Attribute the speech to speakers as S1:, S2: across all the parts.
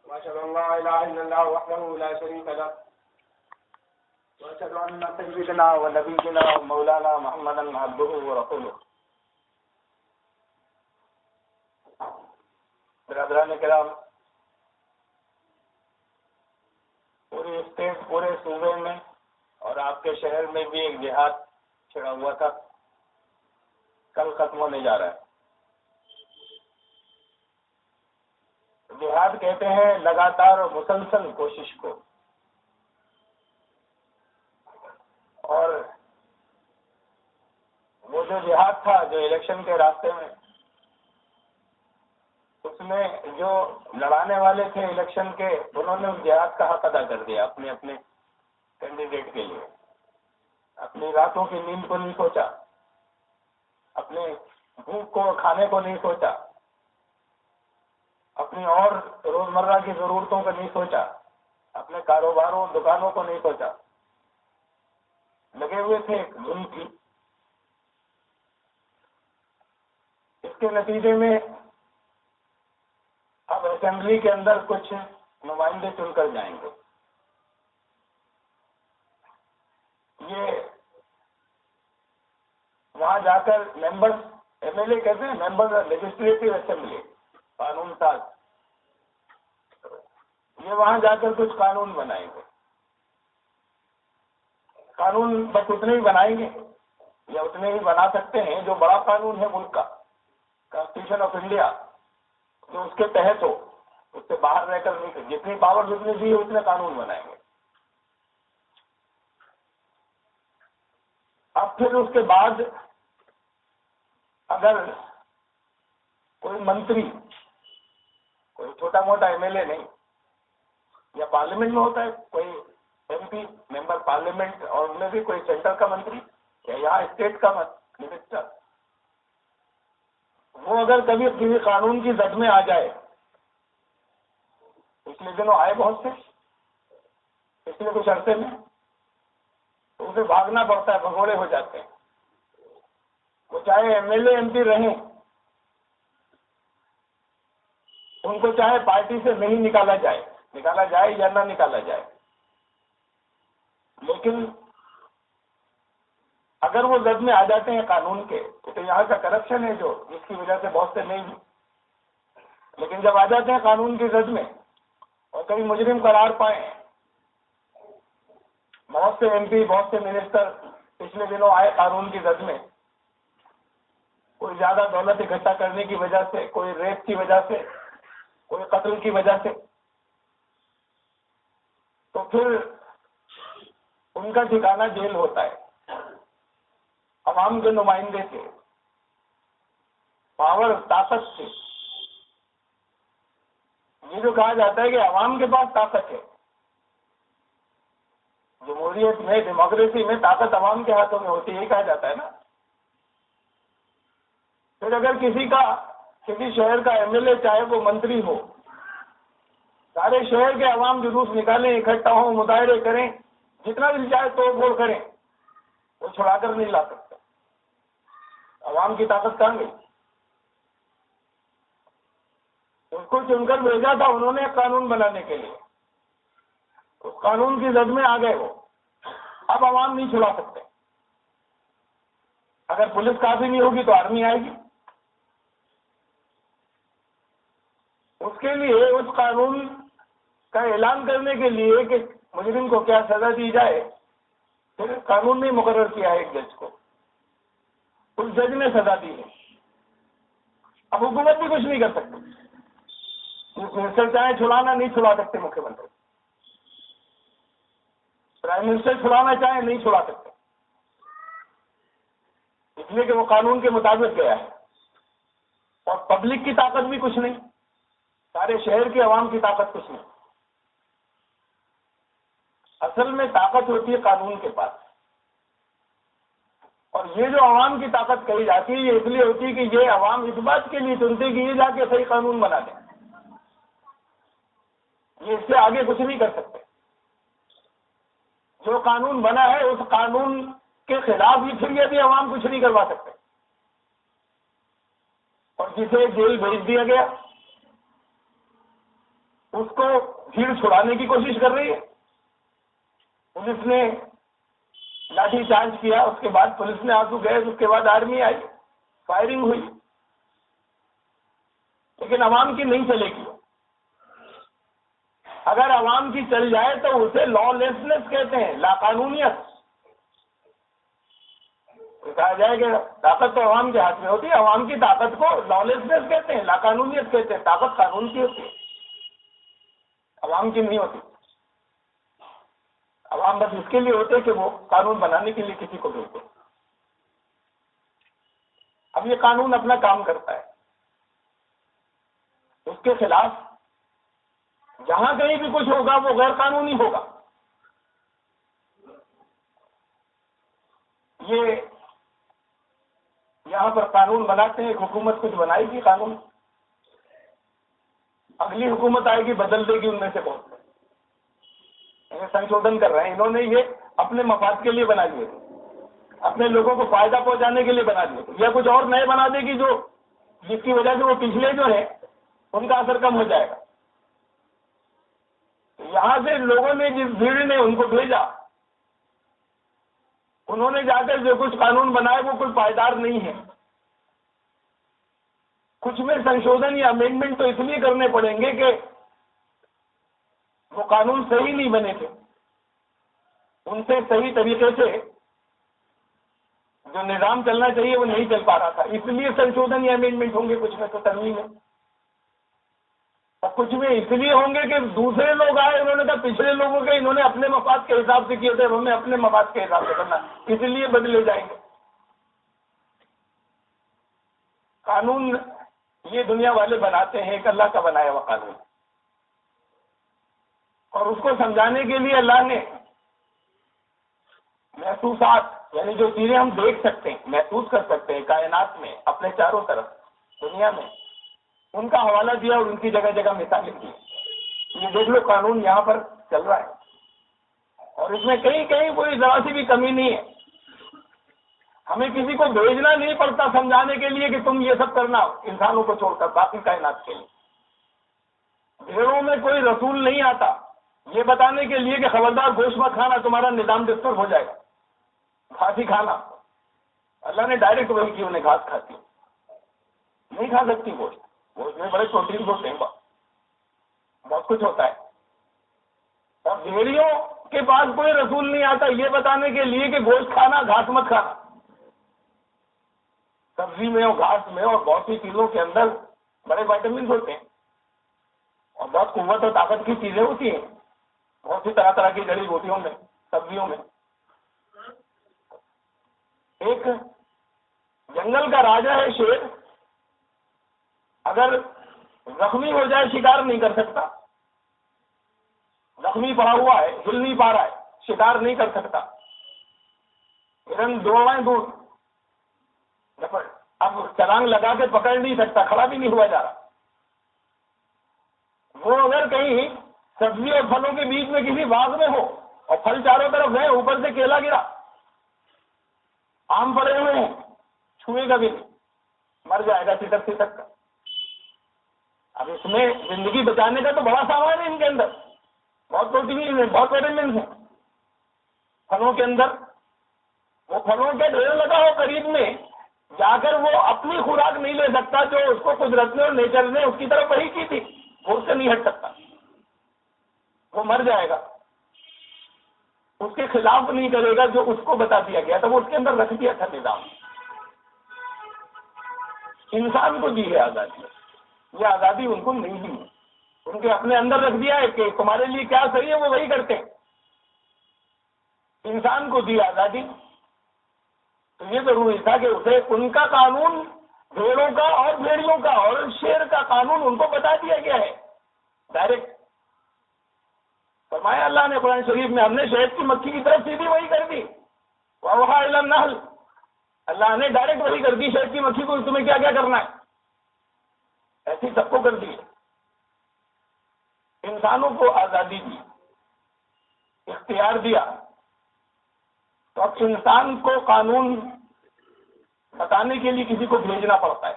S1: وأشهد أن لا إله إلا الله وحده لا شريك له وأشهد أن سيدنا ونبينا ومولانا محمدا عبده ورسوله. برادران کرام، پورے اسٹیٹ، پورے صوبے میں اور آپ کے شہر میں بھی ایک جہاد چھڑا ہوا تھا، کل ختم ہونے جا رہا ہے. جہاد کہتے ہیں لگاتار اور مسلسل کوشش کو، اور وہ جو جہاد تھا جو الیکشن کے راستے میں، اس میں جو لڑانے والے تھے الیکشن کے، انہوں نے اس جہاد کا حق ادا کر دیا اپنے اپنے کینڈیڈیٹ کے لیے. اپنی راتوں کی نیند کو نہیں سوچا، اپنے بھوک کو کھانے کو نہیں سوچا، اپنی اور روزمرہ کی ضرورتوں کو نہیں سوچا، اپنے کاروباروں دکانوں کو نہیں سوچا، لگے ہوئے تھے ایک دھن کی. اس کے نتیجے میں اب اسمبلی کے اندر کچھ نمائندے چن کر جائیں گے. یہ وہاں جا کر ممبر، ایم ایل اے کہتے ہیں ممبر لیجسلیٹو اسمبلی، قانون ساز، یہ وہاں جا کر کچھ قانون بنائیں گے. قانون بس اتنے ہی بنائیں گے یا اتنے ہی بنا سکتے ہیں جو بڑا قانون ہے ملک کا، کانسٹیٹیوشن آف انڈیا، جو اس کے تحت ہو، اس سے باہر رہ کر نہیں. جتنی پاور جتنی دی ہے اتنے قانون بنائیں گے. اب پھر اس کے بعد اگر کوئی منتری، کوئی چھوٹا موٹا ایم ایل اے نہیں، یا پارلیمنٹ میں ہوتا ہے کوئی ایم پی ممبر پارلیمنٹ، اور ان میں بھی کوئی سینٹر کا منتری یا یہاں اسٹیٹ کا منسٹر، وہ اگر کبھی کسی قانون کی زد میں آ جائے، پچھلے دنوں آئے بہت سے، پچھلے کچھ عرصے میں، تو اسے بھاگنا پڑتا ہے، بھگوڑے ہو جاتے ہیں. وہ چاہے M L A M P رہیں، ان کو چاہے پارٹی سے نہیں نکالا جائے یا نہ نکالا جائے، لیکن اگر وہ زد میں آ جاتے ہیں قانون کے، تو یہاں کا کرپشن ہے جو جس کی وجہ سے بہت سے نہیں ہیں، لیکن جب آ جاتے ہیں قانون کی زد میں اور کبھی مجرم قرار پائیں، بہت سے ایم پی، بہت سے منسٹر پچھلے دنوں آئے قانون کی زد میں، کوئی زیادہ دولت اکٹھا کرنے کی وجہ سے، کوئی ریپ کی وجہ سے، کوئی قتل کی وجہ سے، تو پھر ان کا ٹھکانہ جیل ہوتا ہے. عوام کے نمائندے تھے، پاور، طاقت سے. یہ جو کہا جاتا ہے کہ عوام کے پاس طاقت ہے، جمہوریت میں، ڈیموکریسی میں طاقت عوام کے ہاتھوں میں ہوتی ہے، یہ کہا جاتا ہے نا. پھر اگر کسی شہر کا ایم ایل اے چاہے وہ منتری ہو، سارے شہر کے عوام جلوس نکالیں، اکٹھا ہوں، مظاہرے کریں، جتنا دل چاہے توڑ پھوڑ کریں، وہ چھڑا کر نہیں لا سکتے. عوام کی طاقت کہاں گئی؟ اس کو چن کر بھیجا تھا انہوں نے قانون بنانے کے لیے، اس قانون کی زد میں آ گئے وہ. اب عوام نہیں چھڑا سکتے. اگر پولیس کافی نہیں ہوگی تو آرمی آئے گی. اس کے لیے، اس قانون کا اعلان کرنے کے لیے کہ مجرم کو کیا سزا دی جائے، پھر قانون نے مقرر کیا ہے ایک جج کو، اس جج نے سزا دی ہے. اب حکومت بھی کچھ نہیں کر سکتی. منسٹر چاہے چھڑانا، نہیں چھڑا سکتے. مکھیہ منتری، پرائم منسٹر چھڑانا چاہے نہیں چھڑا سکتے، اس لیے کہ وہ قانون کے مطابق گیا ہے. اور پبلک کی طاقت بھی کچھ نہیں، سارے شہر کے عوام کی طاقت کچھ نہیں. اصل میں طاقت ہوتی ہے قانون کے پاس. اور یہ جو عوام کی طاقت کہی جاتی ہے، یہ اس لیے ہوتی ہے کہ یہ عوام اس بات کے لیے چنتے کہ یہ جا کے صحیح قانون بنا دیں. یہ اس سے آگے کچھ نہیں کر سکتے. جو قانون بنا ہے اس قانون کے خلاف ہی پھر یہ بھی عوام کچھ نہیں کروا سکتے. اور جسے جیل بھیج دیا گیا، اس کو بھیڑ چھڑانے کی کوشش کر رہی ہے. پولیس نے لاٹھی چارج کیا, اس کے بعد پولیس نے آنسو گیس, اس کے بعد آرمی آئی, فائرنگ ہوئی, لیکن عوام کی نہیں چلے گی. اگر عوام کی چل جائے تو اسے لا لیسنس کہتے ہیں, لاقانونیت. کہا جائے کہ طاقت تو عوام کے ہاتھ میں ہوتی ہے, عوام کی طاقت کو لا لیسنس کہتے ہیں, لاقانونیت کہتے ہیں. طاقت قانون کی ہوتی ہے, عوام کی نہیں ہوتی. عوام بس اس کے لیے ہوتے کہ وہ قانون بنانے کے لیے کسی کو بھیجتے. اب یہ قانون اپنا کام کرتا ہے, اس کے خلاف جہاں کہیں بھی کچھ ہوگا وہ غیر قانونی ہوگا. یہ یہاں پر قانون بناتے ہیں, ایک حکومت کچھ بنائے گی قانون, اگلی حکومت آئے گی بدل دے گی ان میں سے بہت. سنشودھن کر رہے ہیں انہوں نے, یہ اپنے مفاد کے لیے بنا دیے, اپنے لوگوں کو فائدہ پہنچانے کے لیے بنا دیے, یا کچھ اور نئے بنا دے گی جو جس کی وجہ سے وہ پچھلے جو ہیں ان کا اثر کم ہو جائے گا. یہاں سے لوگوں نے جس بھیڑ نے ان کو بھیجا, انہوں نے جا کر جو کچھ قانون بنائے وہ کوئی پائیدار نہیں ہے. کچھ میں سنشودھن یا امینڈمنٹ تو اس لیے کرنے پڑیں گے کہ وہ قانون صحیح نہیں بنے تھے, ان سے صحیح طریقے سے جو نظام چلنا چاہیے وہ نہیں چل پا رہا تھا, اس لیے سنشودھن یا امینڈمنٹ ہوں گے. کچھ میں تو ترمیم ہے, اور کچھ میں اس لیے ہوں گے کہ دوسرے لوگ آئے, انہوں نے کہا پچھلے لوگوں کے انہوں نے اپنے مفاد کے حساب سے کیے تھے, ہمیں اپنے مفاد کے حساب سے کرنا, اس لیے بدلے جائیں گے. قانون یہ دنیا والے بناتے ہیں, ایک اللہ کا بنایا ہوا قانون, اور اس کو سمجھانے کے لیے اللہ نے محسوسات یعنی جو چیزیں ہم دیکھ سکتے ہیں, محسوس کر سکتے ہیں کائنات میں, اپنے چاروں طرف دنیا میں, ان کا حوالہ دیا اور ان کی جگہ جگہ مثالیں دی. یہ دیکھ لو قانون یہاں پر چل رہا ہے, اور اس میں کہیں کہیں کوئی ذرا سی بھی کمی نہیں ہے. ہمیں کسی کو بھیجنا نہیں پڑتا سمجھانے کے لیے کہ تم یہ سب کرنا, انسانوں کو چھوڑ کر باقی کائنات کے لیے. بھیڑوں میں کوئی رسول نہیں آتا یہ بتانے کے لیے کہ خبردار گوشت مت کھانا, تمہارا نظام ڈسٹرب ہو جائے گا, گھاس ہی کھانا. اللہ نے ڈائریکٹ وہی کی, انہیں گھاس کھاتی نہیں کھا سکتی گوشت, گوشت میں بڑے پروٹین ہوتے ہیں, بہت کچھ ہوتا ہے. اور بھیڑیوں کے پاس کوئی رسول نہیں آتا یہ بتانے کے لیے کہ گوشت کھانا, گھاس مت کھانا. سبزی میں اور گھاس میں اور بہت سی چیزوں کے اندر بڑے وائٹامنس ہوتے ہیں, اور بہت قوت اور طاقت کی چیزیں ہوتی ہیں, بہت سی طرح طرح کی جڑی بوٹیوں میں, سبزیوں میں. ایک جنگل کا راجا ہے شیر, اگر زخمی ہو جائے شکار نہیں کر سکتا, زخمی پڑا ہوا ہے, ہل نہیں پا رہا ہے, شکار نہیں کر سکتا. ہرن دوڑائیں دور, اب چھلانگ لگا کے پکڑ نہیں سکتا, کھڑا بھی نہیں ہوا جا رہا. وہ اگر کہیں سبزی اور پھلوں کے بیچ میں کسی باغ میں ہو اور پھل چاروں طرف ہے, اوپر سے کیلا گرا, آم پڑے ہوئے ہیں, چھوئے گا بھی نہیں, مر جائے گا سٹک سٹک کا. اب اس میں زندگی بچانے کا تو بڑا سامان ہے, ان کے اندر بہت پروٹین ہے, بہت وائٹامنس ہیں پھلوں کے اندر. وہ پھلوں کے ڈھیر لگا ہو قریب میں, جا کر وہ اپنی خوراک نہیں لے سکتا جو اس کو قدرت نے اور نیچر نے اس کی طرف وہی کی تھی, وہ اس سے نہیں ہٹ سکتا, وہ مر جائے گا. اس کے خلاف نہیں کرے گا جو اس کو بتا دیا گیا تھا, وہ اس کے اندر رکھ دیا تھا نظام. انسان کو دی ہے آزادی, یہ آزادی ان کو نہیں دی, ان کے اپنے اندر رکھ دیا ہے کہ تمہارے لیے کیا صحیح ہے وہ وہی کرتے ہیں. انسان کو دی آزادی, تو یہ ضروری تھا کہ اسے ان کا قانون, بھیڑوں کا اور بھیڑیوں کا اور شیر کا قانون ان کو بتا دیا گیا ہے ڈائریکٹ. فرمایا اللہ نے قرآن شریف میں, ہم نے شہد کی مکھی کی طرف سیدھی وہی کر دی. وَأَوْحَىٰ إِلَى النَّحْلِ, اللہ نے ڈائریکٹ وہی کر دی شہد کی مکھی کو, تمہیں کیا کیا کرنا ہے, ایسی سب کو کر دی. انسانوں کو آزادی دی, اختیار دیا, تو اب انسان کو قانون بتانے کے لیے کسی کو بھیجنا پڑتا ہے.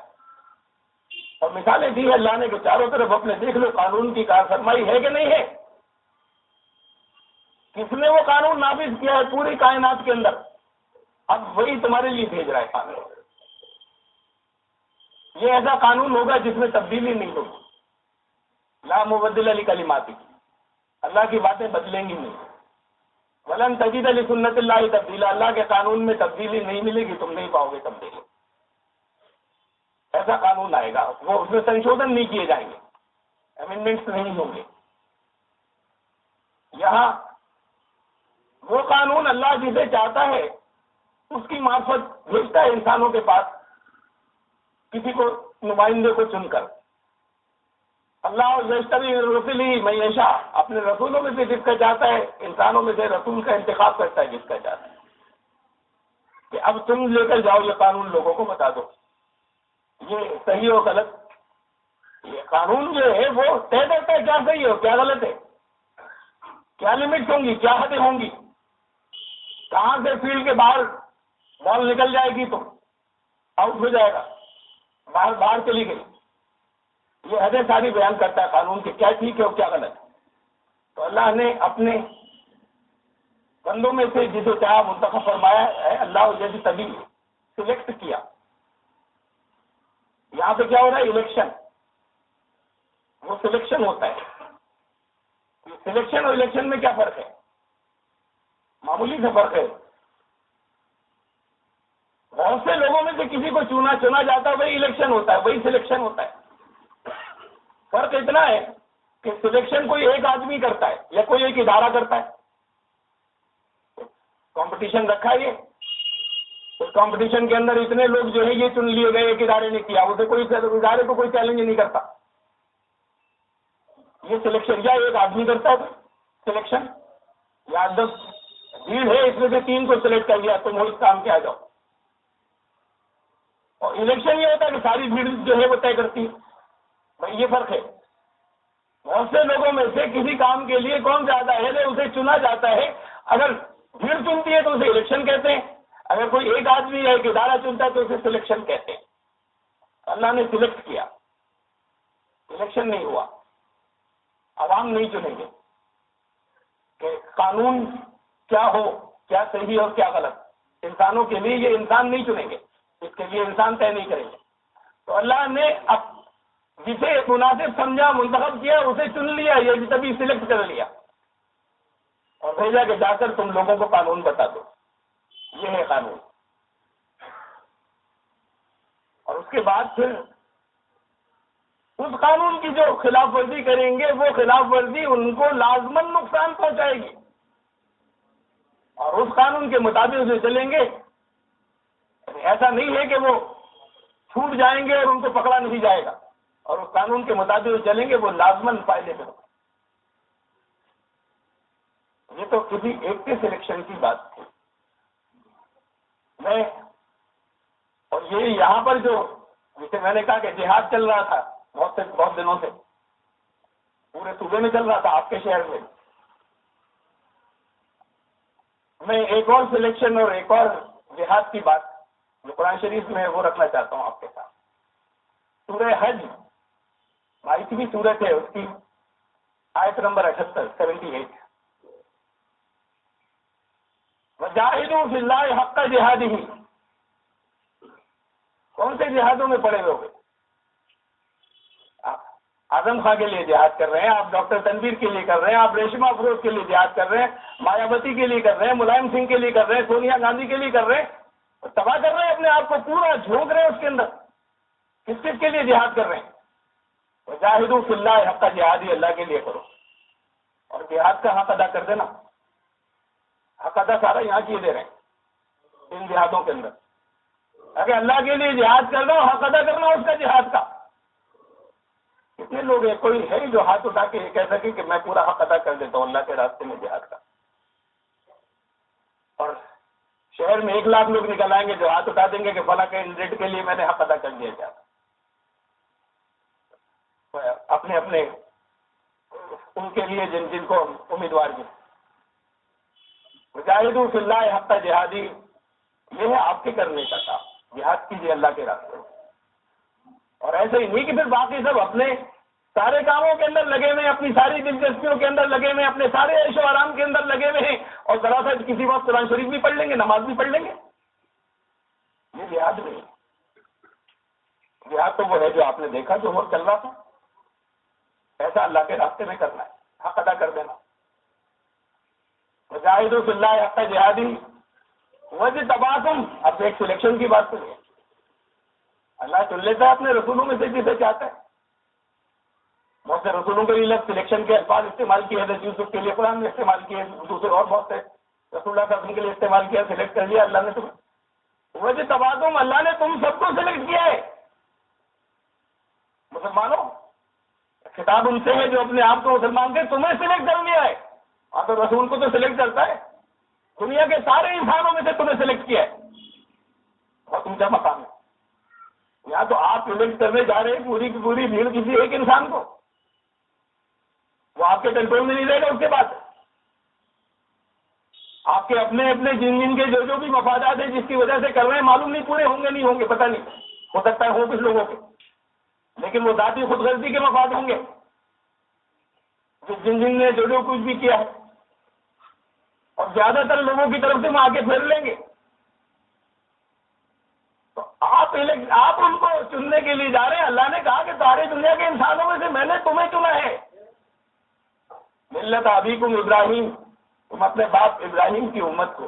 S1: اور مثالیں دی ہے اللہ نے کہ چاروں طرف اپنے دیکھ لو قانون کی کار فرمائی ہے کہ نہیں ہے. کس نے وہ قانون نافذ کیا ہے پوری کائنات کے اندر؟ اب وہی تمہارے لیے بھیج رہا ہے قانون. یہ ایسا قانون ہوگا جس میں تبدیلی نہیں ہوگی. لا مبدل لکلماتہ، اللہ کی باتیں بدلیں گی نہیں. ولن تجد لسنت اللہ تبدیلا، اللہ کے قانون میں تبدیلی نہیں ملے گی، تم نہیں پاؤ گے تبدیلی. ایسا قانون آئے گا، وہ اس میں سنشودھن نہیں کیے جائیں گے، امینڈمنٹس نہیں ہوں گے. یہاں وہ قانون اللہ جسے چاہتا ہے اس کی معرفت بھیجتا ہے انسانوں کے پاس، کسی کو نمائندے کو چن کر. اللہ یشتری من رسلہ من یشاء، اپنے رسولوں میں سے جس کا چاہتا ہے، انسانوں میں سے رسول کا انتخاب کرتا ہے جس کا چاہتا ہے کہ اب تم لے کر جاؤ یہ قانون، لوگوں کو بتا دو یہ صحیح و غلط. یہ قانون جو ہے وہ طے کرتا ہے کیا صحیح ہو کیا غلط ہے، کیا لمٹس ہوں گی، کیا حدیں ہوں گی، کہاں سے فیلڈ کے باہر بال نکل جائے گی تو آؤٹ ہو جائے گا، باہر چلی گئی. یہ حدیں ساری بیان کرتا ہے قانون کہ کیا ٹھیک ہے اور کیا غلط ہے. تو اللہ نے اپنے بندوں میں سے جسے چاہا منتخب فرمایا ہے. اللہ جیسے تبھی سلیکٹ کیا. یہاں پہ کیا ہو رہا ہے؟ الیکشن. وہ سلیکشن ہوتا ہے. سلیکشن اور الیکشن میں کیا فرق ہے؟ معمولی سے فرق ہے. بہت سے لوگوں میں سے کسی کو چنا جاتا ہے، وہی الیکشن ہوتا ہے، وہی سلیکشن ہوتا ہے. فرق اتنا ہے کہ سلیکشن کوئی ایک آدمی کرتا ہے یا کوئی ایک ادارہ کرتا ہے. کمپٹیشن رکھا ہے، اس کمپٹیشن کے اندر اتنے لوگ جو ہے یہ چن لیے گئے، ایک ادارے نے کیا، اسے کوئی ادارے کو کوئی چیلنج نہیں کرتا. یہ سلیکشن یا ایک آدمی کرتا ہے سلیکشن، یا 10 بھیڑ ہے اس میں سے 3 کو سلیکٹ کر لیا تم ہو اس کام کے آ جاؤ. اور الیکشن یہ ہوتا ہے کہ ساری بھیڑ جو ہے وہ طے کرتی ہے. بھائی یہ فرق ہے. بہت سے لوگوں میں سے کسی کام کے لیے کون زیادہ ہے اسے چنا جاتا ہے. اگر بھیڑ چنتی ہے تو اسے الیکشن کہتے ہیں، اگر کوئی ایک آدمی یا ایک ادارہ چنتا ہے تو اسے سلیکشن کہتے ہیں. اللہ نے سلیکٹ کیا، الیکشن نہیں ہوا. عوام نہیں چنیں گے کہ قانون کیا ہو، کیا صحیح اور کیا غلط. انسانوں کے لیے یہ انسان نہیں چنیں گے، اس کے لیے انسان طے نہیں کریں گے. تو اللہ نے اب جسے مناسب سمجھا منتخب کیا اسے چن لیا، یہ تبھی سلیکٹ کر لیا اور بھیجا کہ جا کر تم لوگوں کو قانون بتا دو. یہ ہے قانون. اور اس کے بعد پھر اس قانون کی جو خلاف ورزی کریں گے وہ خلاف ورزی ان کو لازماً نقصان پہنچائے گی، اور اس قانون کے مطابق جو چلیں گے ایسا نہیں ہے کہ وہ چھوٹ جائیں گے اور ان کو پکڑا نہیں جائے گا، اور اس قانون کے مطابق جو چلیں گے وہ لازماً فائدے میں ہوگا. یہ تو کسی ایک کے سلیکشن کی بات تھی. اور یہ یہاں پر جو جسے میں نے کہا کہ جہاد چل رہا تھا بہت دنوں سے پورے صوبے میں چل رہا تھا، آپ کے شہر میں ایک اور سلیکشن اور ایک اور جہاد کی بات جو قرآن شریف میں ہے وہ رکھنا چاہتا ہوں آپ کے ساتھ. سورہ حج 22ویں سورت ہے، اس کی آیت نمبر 78 وجاہدوا فی اللہ حق جہادہ. کون سے جہادوں میں پڑے ہوئے؟ اعظم خان کے لیے جہاد کر رہے ہیں آپ، ڈاکٹر تنویر کے لیے کر رہے ہیں آپ، ریشما افروز کے لیے جہاد کر رہے ہیں، مایاوتی کے لیے کر رہے ہیں، ملائم سنگھ کے لیے کر رہے ہیں، سونیا گاندھی کے لیے کر رہے ہیں. تباہ کر رہے ہیں اپنے آپ کو، پورا جھونک رہے ہیں اس کے اندر. کس چیز کے لیے جہاد کر رہے ہیں؟ وجاہدوا فی اللہ حق جہادہ، اللہ کے لیے کرو. اور جہاد کا حق ادا کر دینا، حق ادا سارا یہاں کیے دے رہے ہیں ان جہادوں کے اندر. اگر اللہ کے لیے جہاد کرنا حق ادا کرنا اس کا جہاد کا. کتنے لوگ ہیں؟ کوئی ہے جو ہاتھ اٹھا کے یہ کہہ سکے کہ میں پورا حق ادا کر دیتا ہوں اللہ کے راستے میں جہاد کا؟ اور شہر میں 1 لاکھ لوگ نکل آئیں گے جو ہاتھ اٹھا دیں گے کہ فلاں کینڈیڈیٹ کے لیے میں نے حق ادا کر دیا جائے. اپنے اپنے ان کے لیے جن کو امیدوار بھی. مجاہدوا فی اللہ حق جہادہ، یہ ہے آپ کے کرنے کا کام. جہاد کیجیے اللہ کے راستے میں. اور ایسے ہی نہیں کہ پھر باقی سب اپنے سارے کاموں کے اندر لگے ہوئے ہیں، اپنی ساری دلچسپیوں کے اندر لگے ہوئے ہیں، اپنے سارے عیش و آرام کے اندر لگے ہوئے ہیں، اور ذرا سا کسی وقت قرآن شریف بھی پڑھ لیں گے، نماز بھی پڑھ لیں گے. یہ جہاد نہیں. جہاد تو وہ ہے جو آپ نے دیکھا جو وہ چل رہا تھا، ایسا اللہ کے راستے میں کرنا ہے، حق ادا کر دینا. مجاہدوا فی اللہ حق جہادی واجتباکم. اب ایک سلیکشن کی بات سنیے. اللہ چن لیتا ہے اپنے رسولوں میں سے جسے چاہتا ہے. بہت سے رسولوں کے لیے لفظ سلیکشن کے الفاظ استعمال کیے، حضرت یوسف کے لیے قرآن نے استعمال کیے، دوسرے اور بہت سے رسول اللہ صلی اللہ علیہ وسلم کے لیے استعمال کیا، سلیکٹ کر لیا اللہ نے تمہیں. واجتباکم، اللہ نے تم سب کو سلیکٹ کیا ہے. مسلمانوں، خطاب ان سے ہے جو اپنے آپ کو مسلمان کے، تمہیں سلیکٹ کر لیا ہے. ہاں تو رسول کو تو سلیکٹ کرتا ہے، دنیا کے سارے انسانوں میں سے تمہیں سلیکٹ کیا ہے. بہت اونچا مقام ہے. یا تو آپ سلیکٹ کرنے جا رہے ہیں پوری کی پوری بھیڑ کسی ایک انسان کو، وہ آپ کے کنٹرول میں نہیں رہے گا. اس کے بعد آپ کے اپنے اپنے جن کے جو بھی مفادات ہیں جس کی وجہ سے کر رہے ہیں، معلوم نہیں پورے ہوں گے نہیں ہوں گے، پتہ نہیں، ہو سکتا ہے ہو کچھ لوگوں کے، لیکن وہ ذاتی خود غرضی کے مفاد ہوں گے. جن نے جو کچھ بھی کیا ہے، اور زیادہ تر لوگوں کی طرف سے وہ آگے پھیر لیں گے. تو آپ ان کو چننے کے لیے جا رہے ہیں. اللہ نے کہا کہ سارے دنیا کے انسانوں میں سے میں نے تمہیں چنا ہے. ملت ابیکم ابراہیم، تم اپنے باپ ابراہیم کی امت کو.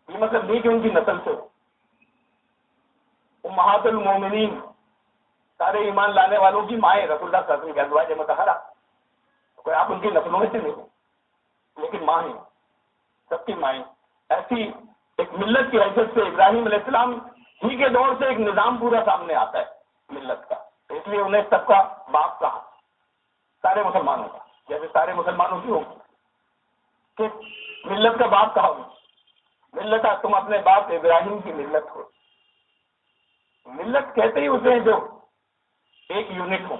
S1: یہ مطلب نہیں کہ ان کی نسل سے ہو. امہات المومنین، سارے ایمان لانے والوں کی مائیں، رسول اللہ صلی اللہ علیہ وسلم کی ازواج مطہرہ. کوئی آپ ان کی نسلوں میں سے نہیں ہو، لیکن ماں ہیں، سب کی مائیں. ایسی ایک ملت کی حیثیت سے ابراہیم علیہ السلام ہی کے دور سے ایک نظام پورا سامنے آتا ہے ملت کا. اس لیے انہیں سب کا باپ کہا، سارے مسلمانوں کا، جیسے سارے مسلمانوں کی ہو کہ ملت کا باپ کہا. ملت تم اپنے باپ ابراہیم کی ملت ہو. ملت کہتے ہی اسے جو ایک یونٹ ہو،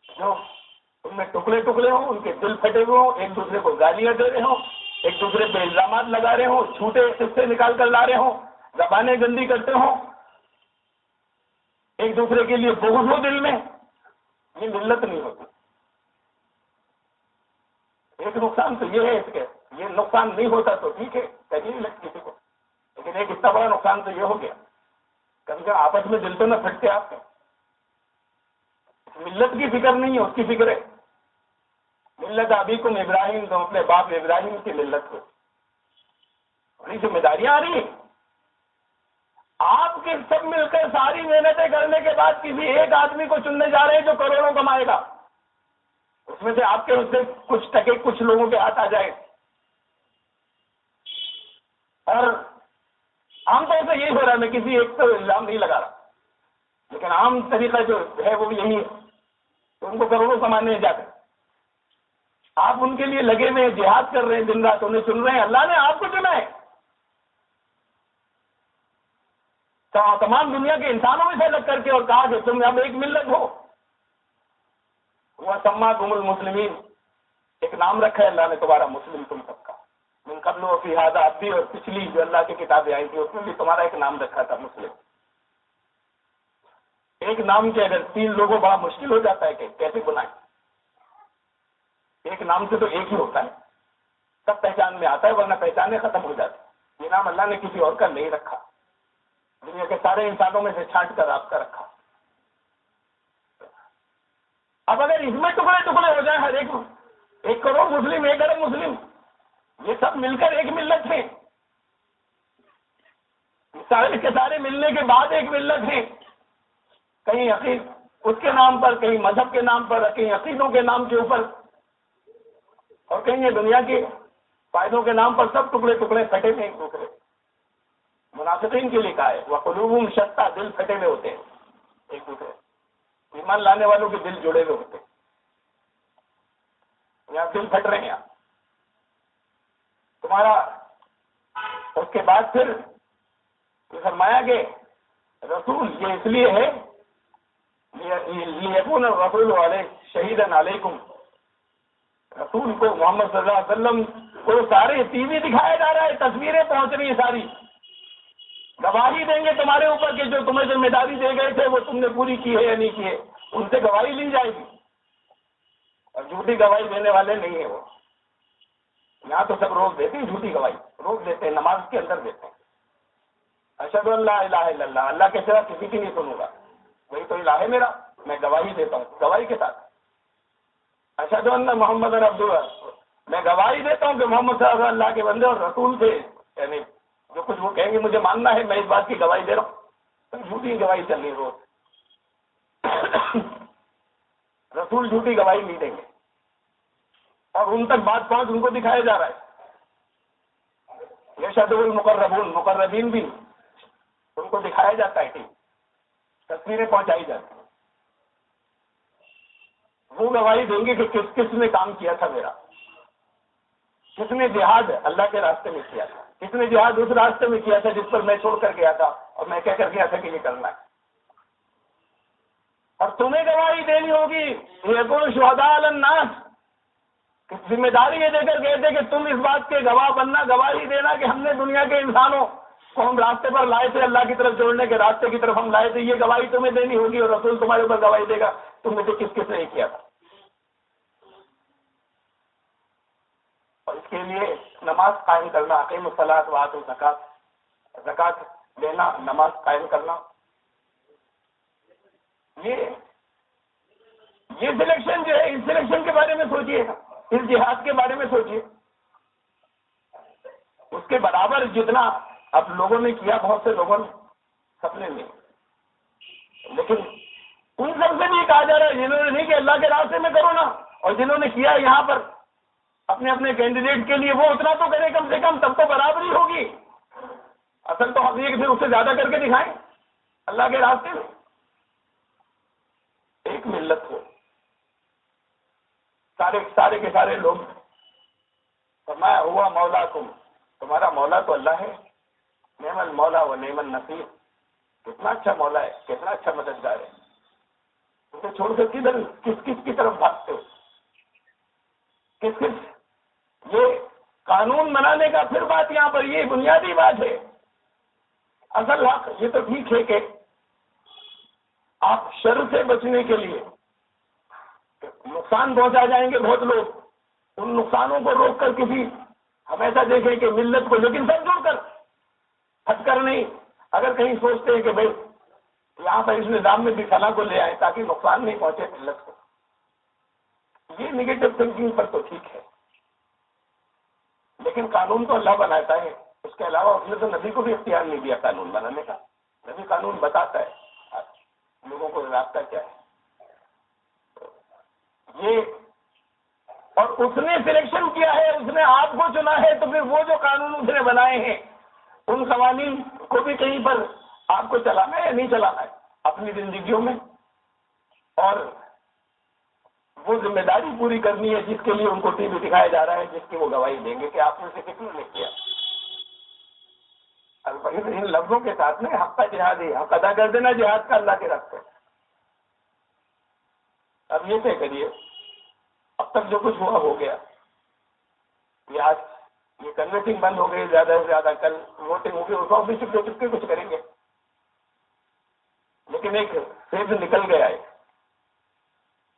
S1: جو ان میں ٹکڑے ٹکڑے ہوں، ان کے دل پھٹے ہوئے ہوں، ایک دوسرے کو گالیاں دے رہے ہوں، ایک دوسرے پہ الزامات لگا رہے ہوں، جھوٹے قصے نکال کر لا رہے ہوں، زبانیں گندی کرتے ہوں، ایک دوسرے کے لیے بغض ہو دل میں. یہ ملت نہیں ہوتی. ایک نقصان تو یہ ہے اس کے، یہ نقصان نہیں ہوتا تو ٹھیک ہے، کہیں نہیں لگتی کسی کو، لیکن ایک اتنا بڑا نقصان تو یہ ہو گیا، کبھی کبھی آپس میں دل تو نہ پھٹتے آپ کے. ملت کی فکر نہیں ہے، اس کی فکر ہے. ملت ابیکم ابراہیم، تم اپنے باپ ابراہیم کی ملت ہو. بڑی ذمہ داریاں آ رہی ہیں. آپ کے سب مل کر ساری محنتیں کرنے کے بعد کسی ایک آدمی کو چننے جا رہے ہیں جو کروڑوں کمائے گا. اس میں سے آپ کے اس سے کچھ ٹکے کچھ لوگوں کے ہاتھ آ جائے. اور عام طور سے یہی ہو رہا ہے. میں کسی ایک پر الزام نہیں لگا رہا، لیکن عام طریقہ جو ہے وہ یہی ہے کہ ان کو کروڑوں کمانے جاتے. آپ ان کے لیے لگے ہوئے جہاد کر رہے ہیں، دن رات انہیں چن رہے ہیں. اللہ نے آپ کو چنا ہے. تمام دنیا کے انسانوں میں سے الگ کر کے اور کہا کہ تم اب ایک ملت ہو. وہ سماکم المسلمین، ایک نام رکھا ہے اللہ نے تمہارا مسلم تم سب کا. من قبل وفی ھذا، اب بھی اور پچھلی جو اللہ کی کتابیں آئی تھی اس میں بھی تمہارا ایک نام رکھا تھا مسلم. ایک نام کے اگر 3 لوگوں بڑا مشکل ہو جاتا ہے کہ کیسے بنائیں. ایک نام سے تو ایک ہی ہوتا ہے، سب پہچان میں آتا ہے، ورنہ پہچانے ختم ہو جاتی. یہ نام اللہ نے کسی اور کا نہیں رکھا، دنیا کے سارے انسانوں میں سے چھانٹ کر آپ کا رکھا. اب اگر اس میں ٹکڑے ٹکڑے ہو جائیں، ہر ایک کروڑ مسلم، 1 ارب مسلم، یہ سب مل کر ایک ملت ہے. سارے کے سارے ملنے کے بعد ایک ملت ہے. کہیں عقید اس کے نام پر، کہیں مذہب کے نام پر، کہیں عقیدوں کے نام کے اوپر، اور کہیں یہ دنیا کے فائدوں کے نام پر سب ٹکڑے ٹکڑے پھٹے ہوئے ایک دوسرے. منافقین کے لیے کہا ہے وَقُلُوبُهُمْ شَتَّىٰ، دل پھٹے ہوئے ہوتے ہیں ایک دوسرے. ایمان لانے والوں کے دل جڑے ہوئے ہوتے ہیں. یہاں دل پھٹ رہے ہیں تمہارا. اس کے بعد پھر فرمایا کہ رسول یہ اس لیے ہے لِيَكُونَ الرَّسُولُ شَهِيدًا عَلَيْكُمْ. رسول کو محمد صلی اللہ علیہ وسلم کو سارے ٹی وی دکھایا جا رہا ہے، تصویریں پہنچ رہی ہیں ساری. گواہی دیں گے تمہارے اوپر کہ جو تمہیں ذمہ داری دے گئے تھے وہ تم نے پوری کی ہے یا نہیں کی ہے، ان سے گواہی لی جائے گی، اور جھوٹی گواہی دینے والے نہیں ہیں وہ۔ یہاں تو سب روک دیتے ہیں، جھوٹی گواہی روک دیتے ہیں، نماز کے اندر دیتے ہیں، اشہد ان لا الہ الا اللہ، اللہ کے سوا کسی کی نہیں سنوں گا، وہی تو الہ ہے میرا، میں گواہی دیتا ہوں، گواہی کے ساتھ اشہد ان محمد عبدہ، میں گواہی دیتا ہوں کہ محمد صلی اللہ علیہ وسلم اللہ کے بندے اور رسول تھے، یعنی جو کچھ وہ کہیں گے مجھے ماننا ہے، میں اس بات کی گواہی دے رہا ہوں۔ تو جھوٹی گواہی چل رہی ہے روز، رسول جھوٹی گواہی نہیں دیں گے، اور ان تک بات پہنچ ان کو دکھایا جا رہا ہے۔ یشہد المقربون، مقربین بھی ان کو دکھایا جاتا ہے کہ تصویریں پہنچائی جاتی ہیں، وہ گواہی دیں گے کہ کس کس نے کام کیا تھا میرا، کس نے جہاد اللہ کے راستے میں کیا تھا، کس نے جہاد اس راستے میں کیا تھا جس پر میں چھوڑ کر گیا تھا اور میں کہہ کر گیا تھا کہ یہ کرنا ہے۔ اور تمہیں گواہی دینی ہوگی، یکون شہداء علی الناس، ذمہ داری یہ دے کر گئے تھے کہ تم اس بات کے گواہ بننا، گواہی دینا کہ ہم نے دنیا کے انسانوں کو ہم راستے پر لائے تھے، اللہ کی طرف جوڑنے کے راستے کی طرف ہم لائے تھے، یہ گواہی تمہیں دینی ہوگی، اور رسول تمہارے اوپر گواہی دے گا تم نے سے کس کس نے یہ کیا تھا۔ اور اس کے لیے نماز قائم کرنا، اقیم الصلاۃ وآتوا الزکوٰۃ، زکوٰۃ دینا، نماز قائم کرنا، یہ سلیکشن جو ہے، اس سلیکشن کے بارے میں سوچیے، اس جہاد کے بارے میں سوچیے، اس کے برابر جتنا اب لوگوں نے کیا، بہت سے لوگوں نے، سب نے نہیں، لیکن ان سب سے بھی یہ کہا جا رہا ہے جنہوں نے نہیں کہ اللہ کے راستے میں کرو نا، اور جنہوں نے کیا یہاں پر اپنے اپنے کینڈیڈیٹ کے لیے، وہ اتنا تو کرے کم سے کم، تب تو برابری ہوگی۔ اصل تو ہم یہ کہ پھر اس سے زیادہ کر کے دکھائیں اللہ کے راستے میں، ایک ملت ہو، سارے کے سارے لوگ، فرمایا ہوا مولاکم، تمہارا مولا تو اللہ ہے، نعم المولا و نعم النصیر، کتنا اچھا مولا ہے، کتنا اچھا مددگار ہے، اسے چھوڑ کر کدھر کس کی طرف بھاگتے ہو، کس یہ قانون بنانے کا پھر بات یہاں پر، یہ بنیادی بات ہے، اصل حق یہ تو ٹھیک ہے کہ آپ شر سے بچنے کے لیے نقصان پہنچا جائیں گے بہت لوگ، ان نقصانوں کو روک کر کسی، ہم ایسا دیکھیں کہ ملت کو، لیکن سب جوڑ کر، ہٹ کر نہیں، اگر کہیں سوچتے ہیں کہ بھائی یہاں پر اس نظام میں بھی فلاں کو لے آئے تاکہ نقصان نہیں پہنچے ملت کو، یہ نگیٹو تھنکنگ پر تو ٹھیک ہے، لیکن قانون تو اللہ بناتا ہے، اس کے علاوہ اس نے تو نبی کو بھی اختیار نہیں دیا قانون بنانے کا، نبی قانون بتاتا ہے لوگوں کو راستہ کیا ہے یہ، اور اس نے سلیکشن کیا ہے، اس نے آپ کو چنا ہے، تو پھر وہ جو قانون اس نے بنائے ہیں ان قوانین کو بھی کہیں پر آپ کو چلانا ہے یا نہیں چلانا ہے اپنی زندگیوں میں، اور وہ ذمہ داری پوری کرنی ہے جس کے لیے ان کو ٹی وی دکھایا جا رہا ہے، جس کی وہ گواہی دیں گے کہ آپ نے سے کتنے نے کیا۔ ان لفظوں کے ساتھ میں حق کا جہاد ہے، حق ادا کر دینا جہاد کا اللہ کے راستے۔ اب یہ طے کریے، اب تک جو کچھ ہوا ہو گیا، یہ آج یہ کنوینسنگ بند ہو گئی، زیادہ سے زیادہ کل ووٹنگ ہوگی، اس وقت بھی چپکے کچھ کریں گے، لیکن ایک فیز نکل گیا ہے۔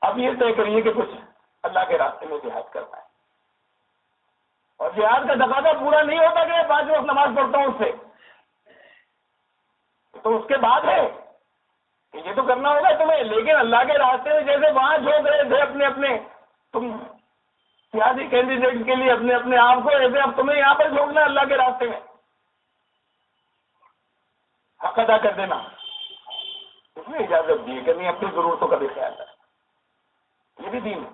S1: اب یہ طے کریے کہ کچھ اللہ کے راستے میں جہاد کرنا ہے، اور جہاد کا تقاضا پورا نہیں ہوتا کہ 5 وقت نماز پڑھتا ہوں اس سے، تو اس کے بعد ہے کہ یہ تو کرنا ہوگا تمہیں، لیکن اللہ کے راستے میں جیسے وہاں جھونک رہے تھے اپنے اپنے تم سیاسی کینڈیڈیٹ کے لیے اپنے اپنے آپ کو، ایسے اب تمہیں یہاں پر جھونکنا ہے اللہ کے راستے میں، حق ادا کر دینا، اس نے اجازت دی کہ نہیں اپنی ضرورتوں کا بھی خیال رکھ، یہ بھی دین ہے،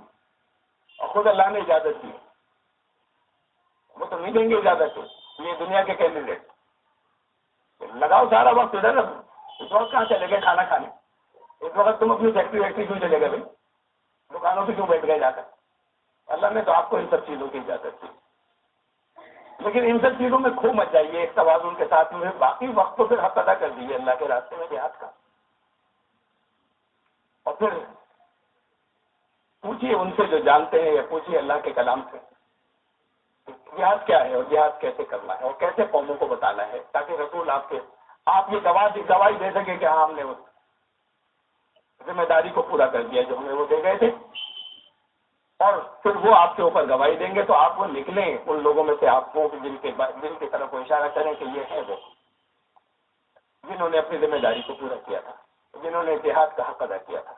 S1: اور خود اللہ نے اجازت دی، وہ تو نہیں دیں گے اجازت، یہ دنیا کے کینڈیڈیٹ لگاؤ سارا وقت ادھر، اس وقت کہاں چلے گئے کھانا کھانے، اس وقت تم اپنی فیکٹری کیوں چلے گئے بھائی، دکانوں پہ کیوں بیٹھ گئے جا کر، اللہ نے تو آپ کو ان سب چیزوں کی اجازت دی، لیکن ان سب چیزوں میں کھو مت جائیے، ایک توازن کے ساتھ میں باقی وقت تو پھر حق ادا کر دیجیے اللہ کے راستے میں جہاد کا، اور پھر پوچھیے ان سے جو جانتے ہیں، یا پوچھیے اللہ کے کلام سے جہاد کیا ہے اور جہاد کیسے کرنا ہے اور کیسے قوموں کو بتانا ہے، تاکہ رسول آپ کے آپ یہ گواہی دے سکے کہ ہاں ہم نے اس ذمہ داری کو پورا کر دیا جو ہمیں وہ دے گئے تھے، اور پھر وہ آپ کے اوپر گواہی دیں گے تو آپ وہ نکلیں ان لوگوں میں سے، آپ کو جن کی طرف وہ اشارہ کریں کہ یہ ہے وہ جنہوں نے اپنی ذمہ داری کو پورا کیا تھا، جنہوں نے جہاد کا حق ادا کیا تھا۔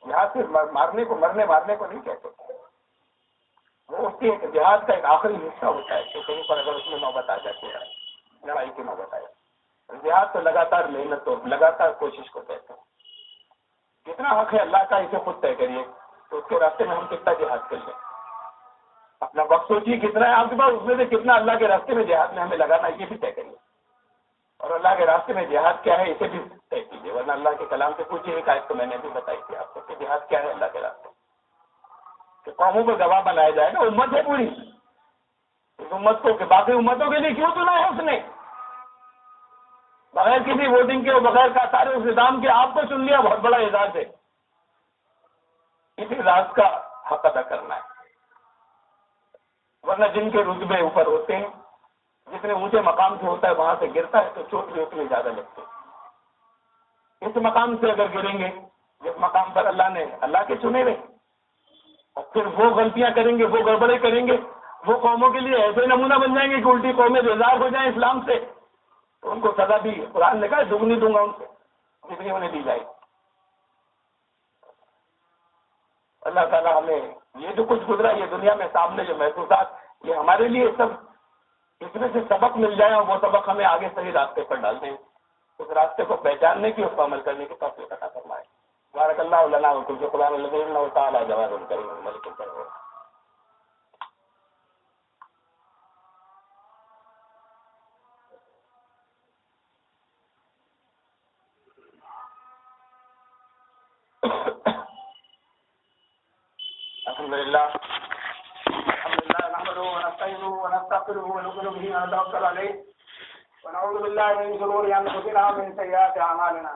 S1: جہاد صرف مرنے کو نہیں کہتے، وہ اس کی ایک جہاد کا ایک آخری حصہ ہوتا ہے کہ کہیں پر اگر اس میں نوبت آ جاتی ہے، لڑائی کی نوبت آئے۔ جہاد تو لگاتار محنت اور لگاتار کوشش کو کہتے ہیں۔ کتنا حق ہے اللہ کا اسے خود طے کریے، تو اس کے راستے میں ہم کتنا جہاد کر لیں، اپنا وقت سوچیے کتنا ہے آپ کے پاس، اس میں سے کتنا اللہ کے راستے میں جہاد میں ہمیں لگانا ہے یہ بھی طے کریے، اور اللہ کے راستے میں جہاد کیا ہے اسے بھی طے کیجیے، ورنہ اللہ کے کلام سے پوچھیے۔ ایک آیت تو میں نے بھی بتائی تھی آپ کو کہ جہاد کیا ہے اللہ کے راستے، کہ قوموں کو گواہ بنایا جائے گا، امت ہے پوری، اس امت کو کہ باقی امتوں کے لیے کیوں چنا ہے اس نے، بغیر کسی ووٹنگ کے اور بغیر کا سارے اس نظام کے آپ کو چن لیا، بہت بڑا اعزاز ہے۔ اس اعزاز کا حق ادا کرنا ہے، ورنہ جن کے رتبے اوپر ہوتے ہیں، جتنے اونچے مقام سے ہوتا ہے وہاں سے گرتا ہے تو چوٹ بھی اتنی زیادہ لگتی ہے۔ اس مقام سے اگر گریں گے جس مقام پر اللہ کے چنے ہوئے، اور پھر وہ غلطیاں کریں گے، وہ گڑبڑیں کریں گے، وہ قوموں کے لیے ایسے نمونہ بن جائیں گے کہ الٹی قومیں بیزار ہو جائیں اسلام سے، تو ان کو سزا بھی قرآن نے کہا دگنی دوں گا ان سے جتنی انہیں دی جائے۔ اللہ تعالیٰ ہمیں یہ جو کچھ گزرا یہ دنیا میں سامنے جو محسوسات، یہ ہمارے لیے سب اس میں سے سبق مل جائے، اور وہ سبق ہمیں آگے صحیح راستے پر ڈال دیں، اس راستے کو پہچاننے کی، اس کو عمل کرنے کی توفیق عطا فرمائے۔ بارک اللہ لنا و فیکم، قرآن العظیم و تعالی جواد الکریم الملک الکریم۔ الحمدللہ نحمده ونستعينه ونستغفره ونؤمن به ونتوكل عليه ونعوذ بالله من شرور انفسنا ومن سيئات اعمالنا